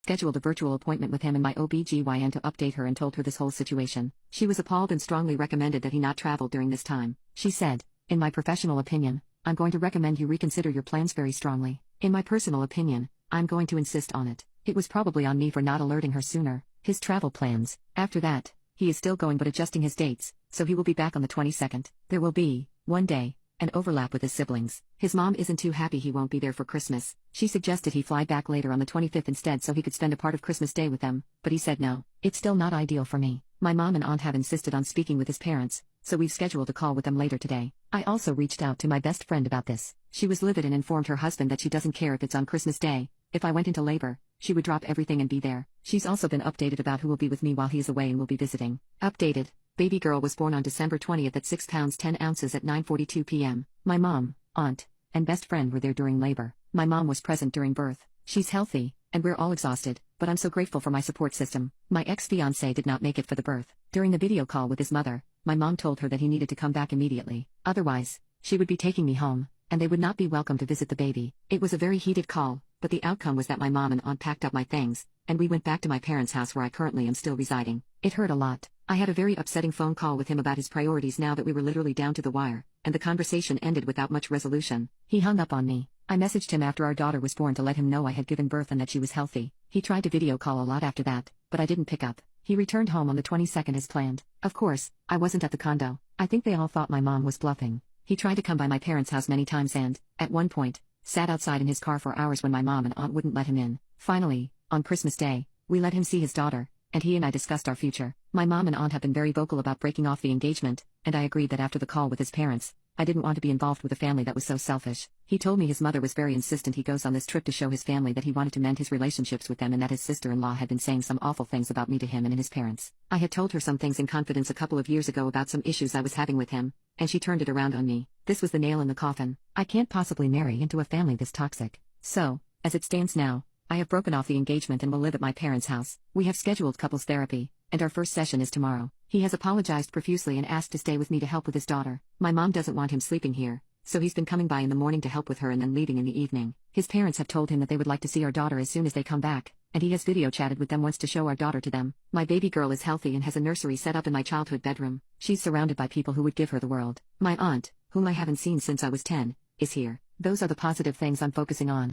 scheduled a virtual appointment with him and my OBGYN to update her and told her this whole situation. She was appalled and strongly recommended that he not travel during this time. She said, "In my professional opinion, I'm going to recommend you reconsider your plans very strongly. In my personal opinion, I'm going to insist on it. It was probably on me for not alerting her sooner." His travel plans. After that, he is still going but adjusting his dates, so he will be back on the 22nd. There will be, one day, an overlap with his siblings. His mom isn't too happy he won't be there for Christmas. She suggested he fly back later on the 25th instead so he could spend a part of Christmas Day with them, but he said no. It's still not ideal for me. My mom and aunt have insisted on speaking with his parents, so we've scheduled a call with them later today. I also reached out to my best friend about this. She was livid and informed her husband that she doesn't care if it's on Christmas Day. If I went into labor, she would drop everything and be there. She's also been updated about who will be with me while he is away and will be visiting. Updated. Baby girl was born on December 20th at 6 pounds 10 ounces at 9:42 p.m. My mom, aunt, and best friend were there during labor. My mom was present during birth. She's healthy, and we're all exhausted, but I'm so grateful for my support system. My ex-fiancé did not make it for the birth. During the video call with his mother, my mom told her that he needed to come back immediately. Otherwise, she would be taking me home, and they would not be welcome to visit the baby. It was a very heated call, but the outcome was that my mom and aunt packed up my things, and we went back to my parents' house where I currently am still residing. It hurt a lot. I had a very upsetting phone call with him about his priorities now that we were literally down to the wire, and the conversation ended without much resolution. He hung up on me. I messaged him after our daughter was born to let him know I had given birth and that she was healthy. He tried to video call a lot after that, but I didn't pick up. He returned home on the 22nd as planned. Of course, I wasn't at the condo. I think they all thought my mom was bluffing. He tried to come by my parents' house many times and, at one point, sat outside in his car for hours when my mom and aunt wouldn't let him in. Finally, on Christmas Day, we let him see his daughter, and he and I discussed our future. My mom and aunt have been very vocal about breaking off the engagement, and I agreed that after the call with his parents, I didn't want to be involved with a family that was so selfish. He told me his mother was very insistent he goes on this trip to show his family that he wanted to mend his relationships with them and that his sister-in-law had been saying some awful things about me to him and his parents. I had told her some things in confidence a couple of years ago about some issues I was having with him, and she turned it around on me. This was the nail in the coffin. I can't possibly marry into a family this toxic. So, as it stands now, I have broken off the engagement and will live at my parents' house. We have scheduled couples therapy, and our first session is tomorrow. He has apologized profusely and asked to stay with me to help with his daughter. My mom doesn't want him sleeping here, so he's been coming by in the morning to help with her and then leaving in the evening. His parents have told him that they would like to see our daughter as soon as they come back, and he has video chatted with them once to show our daughter to them. My baby girl is healthy and has a nursery set up in my childhood bedroom. She's surrounded by people who would give her the world. My aunt, whom I haven't seen since I was 10, is here. Those are the positive things I'm focusing on.